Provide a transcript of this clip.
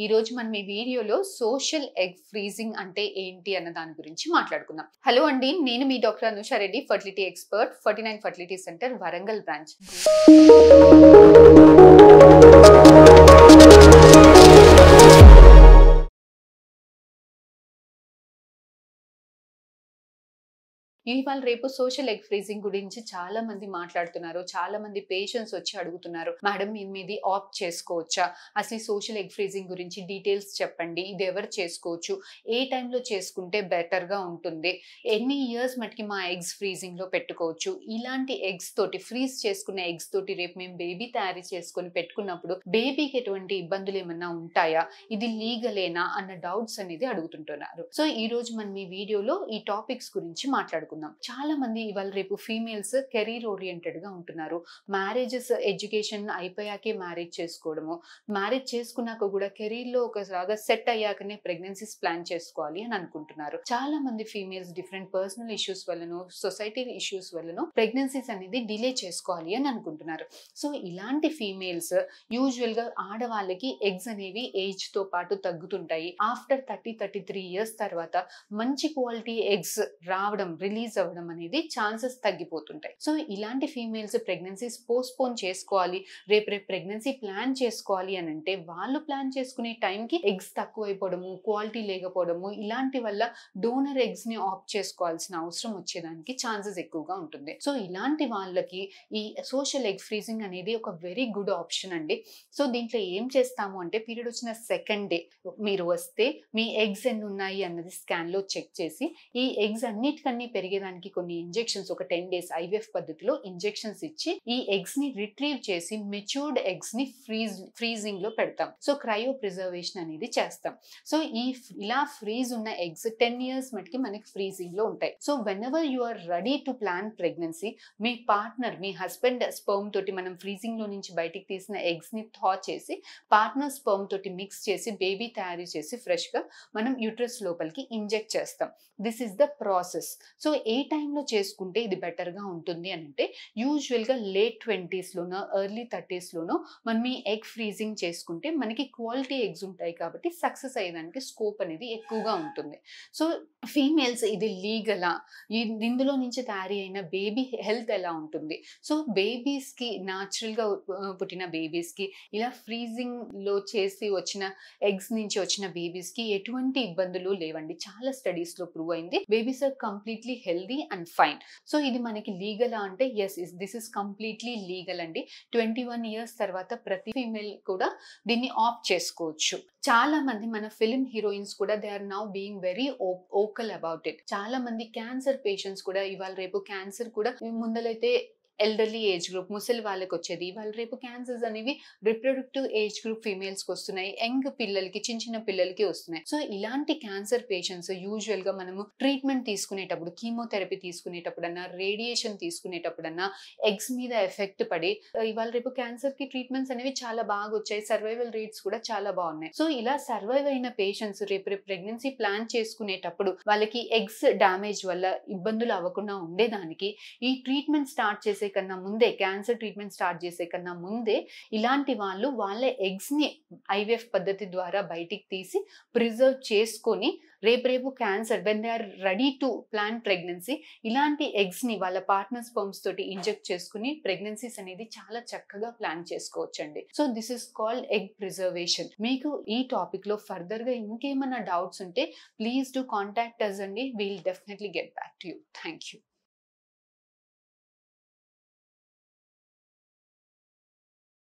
ఈ రోజు మనం ఈ వీడియోలో సోషల్ ఎగ్ ఫ్రీజింగ్ అంటే ఏంటి అన్న దాని గురించి మాట్లాడుకుందాం. హలో అండి, నేను మీ doctor Anusha Reddy, fertility expert, 49 fertility centre, Warangal branch. ఇవాళ రేపు సోషల్ ఎగ్ ఫ్రీజింగ్ గురించి చాలా మంది మాట్లాడుతున్నారు. చాలా మంది పేషెంట్స్ వచ్చి అడుగుతున్నారు, మేడం మేము ఇది ఆప్ట్ చేసుకోవచ్చా, అసలు సోషల్ ఎగ్ ఫ్రీజింగ్ గురించి డీటెయిల్స్ చెప్పండి, ఇది ఎవరు చేసుకోవచ్చు, ఏ టైంలో చేసుకుంటే బెటర్గా ఉంటుంది, ఎన్ని ఇయర్స్ మటుకి మా ఎగ్స్ ఫ్రీజింగ్లో పెట్టుకోవచ్చు, ఇలాంటి ఎగ్స్ తోటి ఫ్రీజ్ చేసుకున్న ఎగ్స్ తోటి రేపు మేము బేబీ తయారు చేసుకొని పెట్టుకున్నప్పుడు బేబీకి ఎటువంటి ఇబ్బందులు ఏమన్నా ఉంటాయా, ఇది లీగలేనా అన్న డౌట్స్ అనేది అడుగుతుంటున్నారు. సో ఈ రోజు మనం ఈ వీడియోలో ఈ టాపిక్స్ గురించి మాట్లాడుకుందాం. చాలా మంది ఇవాళ రేపు ఫీమేల్స్ కెరీర్ ఓరియంటెడ్ గా ఉంటున్నారు. మ్యారేజెస్, ఎడ్యుకేషన్ అయిపోయాకే మ్యారేజ్ చేసుకోవడము, మ్యారేజ్ చేసుకున్నాక కూడా కెరీర్ లో ఒకసారి సెట్ అయ్యాకనే ప్రెగ్నెన్సీస్ ప్లాన్ చేసుకోవాలి అని అనుకుంటున్నారు. చాలా మంది ఫీమేల్స్ డిఫరెంట్ పర్సనల్ ఇష్యూస్ వల్లనో సొసైటీ ఇష్యూస్ వల్లనో ప్రెగ్నెన్సీస్ అనేది డిలే చేసుకోవాలి అని అనుకుంటున్నారు. సో ఇలాంటి ఫీమేల్స్ యూజువల్ గా ఆడవాళ్ళకి ఎగ్స్ అనేవి ఏజ్ తో పాటు తగ్గుతుంటాయి. ఆఫ్టర్ 33 ఇయర్స్ తర్వాత మంచి క్వాలిటీ ఎగ్స్ రావడం, రిలీజ్ అవ్వడం అనేది ఛాన్సెస్ తగ్గిపోతుంటాయి. సో ఇలాంటి ఫీమేల్స్ ప్రెగ్నెన్సీస్ పోస్ట్పోన్ చేసుకోవాలి, రేపు ప్రెగ్నెన్సీ ప్లాన్ చేసుకోవాలి అని అంటే వాళ్ళు ప్లాన్ చేసుకునే టైంకి ఎగ్స్ తక్కువైపోవడము, క్వాలిటీ లేకపోవడము, ఇలాంటి వల్ల డోనర్ ఎగ్స్ ని ఆప్ట్ చేసుకోవాల్సిన అవసరం వచ్చేదానికి ఛాన్సెస్ ఎక్కువగా ఉంటుంది. సో ఇలాంటి వాళ్ళకి ఈ సోషల్ ఎగ్ ఫ్రీజింగ్ అనేది ఒక వెరీ గుడ్ ఆప్షన్ అండి. సో దీంట్లో ఏం చేస్తాము అంటే, పీరియడ్ వచ్చిన సెకండ్ డే మీరు వస్తే మీ ఎగ్స్ ఎన్ని ఉన్నాయి అన్నది స్కాన్ లో చెక్ చేసి, ఈ ఎగ్స్ అన్నిటికన్నీ పెరిగేదానికి కొన్ని ఇంజెక్షన్స్, ఒక 10 days IVF పద్ధతిలో ఇంజెక్షన్స్ ఇచ్చి ఈ ఎగ్స్ ని రిట్రీవ్ చేసి మెచ్యూర్డ్ ఎగ్స్ ని ఫ్రీజింగ్ లో పెడతాం. సో క్రయో ప్రిజర్వేషన్ అనేది చేస్తాం. సో ఇలా ఫ్రీజ్ ఉన్న ఎగ్స్ 10 years మటుకి మనకి ఫ్రీజింగ్ లో ఉంటాయి. So whenever you are ready to plan pregnancy, మీ పార్ట్నర్, మీ హస్బెండ్ స్పర్మ్ తోటి మనం ఫ్రీజింగ్ లో నుంచి బయటికి తీసిన ఎగ్స్ ని థా చేసి పార్ట్నర్ స్పర్మ్ తోటి మిక్స్ చేసి బేబీ తయారు చేసి ఫ్రెష్ గా మనం యూట్రస్ లోపలికి ఇంజెక్ట్ చేస్తాం. This is the process. So ఏ టైంలో చేసుకుంటే ఇది బెటర్ గా ఉంటుంది అని అంటే, యూజువల్ గా లేట్ 20s లోనో ఎర్లీ 30s లోనో మనం ఈ ఎగ్ ఫ్రీజింగ్ చేసుకుంటే మనకి క్వాలిటీ ఎగ్స్ ఉంటాయి కాబట్టి సక్సెస్ అయ్యేదానికి స్కోప్ అనేది ఎక్కువగా ఉంటుంది. సో ఫీమేల్స్ ఇది లీగలా, ఇందులో నుంచి తయారీ అయిన బేబీ హెల్త్ ఎలా ఉంటుంది, సో బేబీస్ కి న్యాచురల్ గా పుట్టిన బేబీస్ కి ఇలా ఫ్రీజింగ్ లో చేసి వచ్చిన ఎగ్స్ నుంచి వచ్చిన బేబీస్ కి ఎటువంటి ఇబ్బందులు లేవండి. చాలా స్టడీస్ లో ప్రూవ్ అయింది, babies are completely healthy and fine. So ఇది మనకి లీగలా అంటే yes, this is completely legal అండి. 21 years తర్వాత ప్రతి ఫీమేల్ కూడా దీన్ని ఆప్ట్ చేసుకోవచ్చు. చాలా మంది మన ఫిలిం హీరోయిన్స్ కూడా they are now being very vocal about it. చాలా మంది క్యాన్సర్ పేషెంట్స్ కూడా ఇవాళ రేపు క్యాన్సర్ కూడా ముందలైతే ఎల్డర్లీ ఏజ్ గ్రూప్, ముసలి వాళ్ళకి వచ్చేది, ఇవాళ రేపు క్యాన్సర్స్ అనేవి రిప్రొడక్టివ్ ఏజ్ గ్రూప్ ఫీమేల్స్ కి వస్తున్నాయి, యంగ్ పిల్లలకి, చిన్న పిల్లలకి వస్తున్నాయి. సో ఇలాంటి క్యాన్సర్ పేషెంట్స్ యూజువల్ గా మనము ట్రీట్మెంట్ తీసుకునేటప్పుడు, కీమోథెరపీ తీసుకునేటప్పుడన్నా, రేడియేషన్ తీసుకునేటప్పుడన్నా ఎగ్స్ మీద ఎఫెక్ట్ పడి ఇవాళ రేపు క్యాన్సర్ కి ట్రీట్మెంట్స్ అనేవి చాలా బాగా వచ్చాయి, సర్వైవల్ రేట్స్ కూడా చాలా బాగున్నాయి. సో ఇలా సర్వైవ్ అయిన పేషెంట్స్ రేపు ప్రెగ్నెన్సీ ప్లాన్ చేసుకునేటప్పుడు వాళ్ళకి ఎగ్స్ డ్యామేజ్ వల్ల ఇబ్బందులు అవ్వకుండా ఉండేదానికి ఈ ట్రీట్మెంట్ స్టార్ట్ చేసే కన్నా ముందే, క్యాన్సర్ ట్రీట్మెంట్ స్టార్ట్ చేసే కన్నా ముందే ఇలాంటి వాళ్ళు వాళ్ళ ఎగ్స్ ని IVF పద్ధతి ద్వారా బయటికి తీసి ప్రిజర్వ్ చేసుకొని రేపు cancer when they are ready to plan pregnancy ఇలాంటి ఎగ్స్ ని వాళ్ళ పార్ట్నర్ స్పర్మ్స్ తోటి ఇంజెక్ట్ చేసుకుని ప్రెగ్నెన్సీస్ అనేది చాలా చక్కగా ప్లాన్ చేసుకోవచ్చండి. So this is called egg preservation. మీకు ఈ టాపిక్ లో ఫర్దర్ గా ఇంకేమైనా డౌట్స్ ఉంటే ప్లీజ్ డు కాంటాక్ట్ us అండి. We'll definitely get back to you. Thank you.